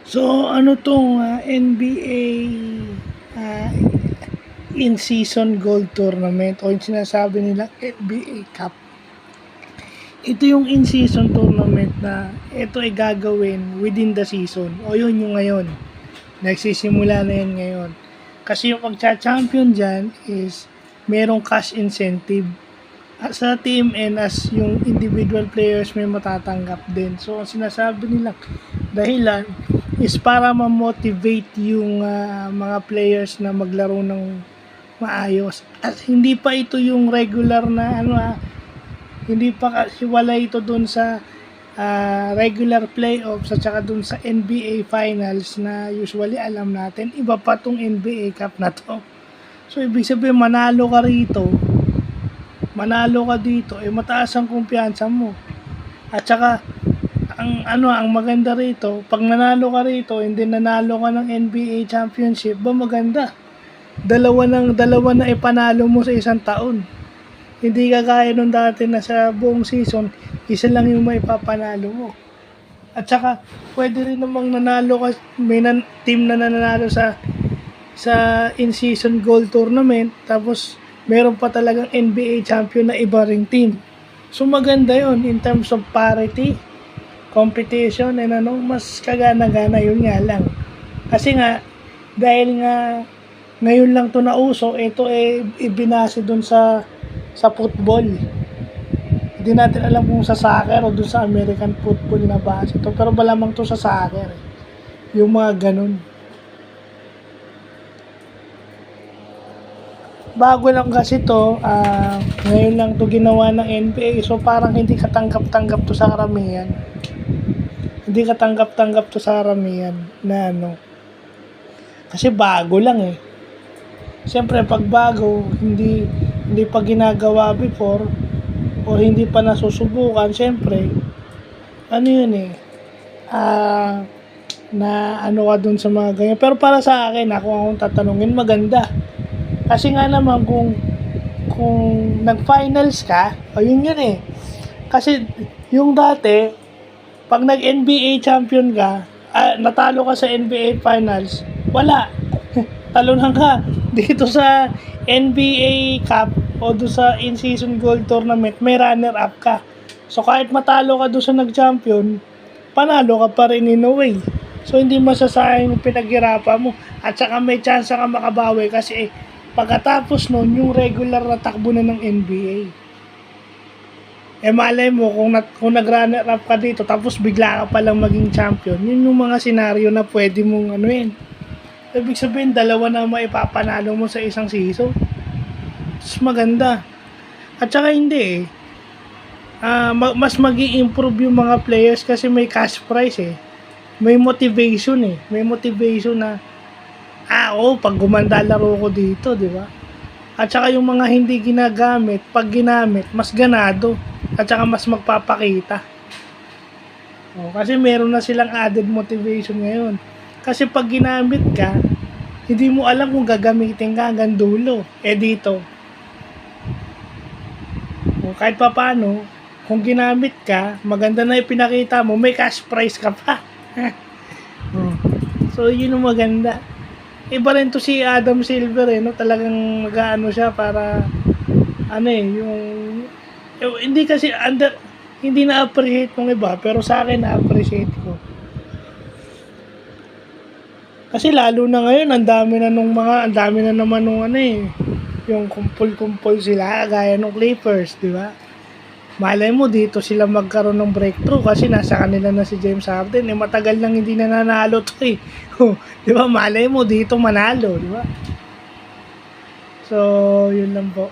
So, ano 'tong, NBA, ah, in-season gold tournament o yung sinasabi nilang NBA Cup. Ito yung in-season tournament na ito ay gagawin within the season o yun yung ngayon. Nagsisimula na yan ngayon. Kasi yung pagcha-champion dyan is merong cash incentive. Sa team and as yung individual players may matatanggap din. So, ang sinasabi nila dahilan is para ma-motivate yung mga players na maglaro ng maayos. At hindi pa ito yung regular na hindi pa hiwalay ito dun sa regular playoffs at saka dun sa NBA Finals na usually alam natin. Iba pa tong NBA Cup na to. So, ibig sabihin manalo ka rito, manalo ka dito, mataas ang kumpiyansa mo. At saka, ang maganda rito, pag nanalo ka rito, hindi nanalo ka ng NBA Championship, maganda. Dalawa na ipanalo mo sa isang taon. Hindi kagaya nung dati na sa buong season, isa lang yung maipapanalo mo. At saka, pwede rin namang nanalo ka, may team na nanalo sa in-season gold tournament, tapos meron pa talagang NBA champion na iba ring team. So maganda yon in terms of parity, competition, and mas kagana-gana yun nga lang. Kasi nga, dahil nga ngayon lang to nauso, ito ibinase dun sa football. Hindi natin alam kung sa soccer o dun sa American football na base to, pero malamang to sa soccer. Yung mga ganun. Bago lang kasi to, ngayon lang to ginawa ng NBA, so parang hindi katanggap-tanggap to sa karamihan. Hindi katanggap-tanggap to sa karamihan na kasi bago lang eh. Siyempre pag bago, hindi pa ginagawa before o hindi pa nasusubukan, siyempre yun na ka dun sa mga ganyan. Pero para sa akin, kung akong tatanungin, maganda. Kasi nga naman kung nag-finals ka, yun eh. Kasi yung dati, pag nag-NBA champion ka, natalo ka sa NBA finals, wala. Talunan ka. Dito sa NBA Cup o doon sa in-season gold tournament, may runner-up ka. So kahit matalo ka doon sa nag-champion, panalo ka pa rin in a way. So hindi masasayang yung pinaghirapan mo. At saka may chance ka makabawi kasi pagkatapos nun, yung regular na takbo na ng NBA. Malay mo, kung nag-runner up ka dito, tapos bigla ka palang maging champion, yun yung mga senaryo na pwede mong Ibig sabihin, dalawa na maipapanalo mo sa isang season. Mas maganda. At saka hindi mas mag-i-improve yung mga players kasi may cash prize eh. May motivation eh. May motivation na pag gumanda laro ko dito, di ba? At saka yung mga hindi ginagamit, pag ginamit, mas ganado. At saka mas magpapakita. Kasi meron na silang added motivation ngayon. Kasi pag ginamit ka, hindi mo alam kung gagamitin ka hanggang dulo. Dito. Kahit pa paano, kung ginamit ka, maganda na ipinakita mo, may cash prize ka pa. So, yun yung maganda. Iba rin to si Adam Silver talagang mag-aano siya para hindi kasi hindi na-appreciate ng iba, pero sa akin na-appreciate ko. Kasi lalo na ngayon, ang dami na naman yung kumpul-kumpul sila, gaya ng Clippers, di ba? Malay mo dito sila magkaroon ng breakthrough kasi nasa kanila na si James Harden. Matagal nang hindi na nanalo to eh. Di ba? Malay mo dito manalo, di ba? So, yun lang po.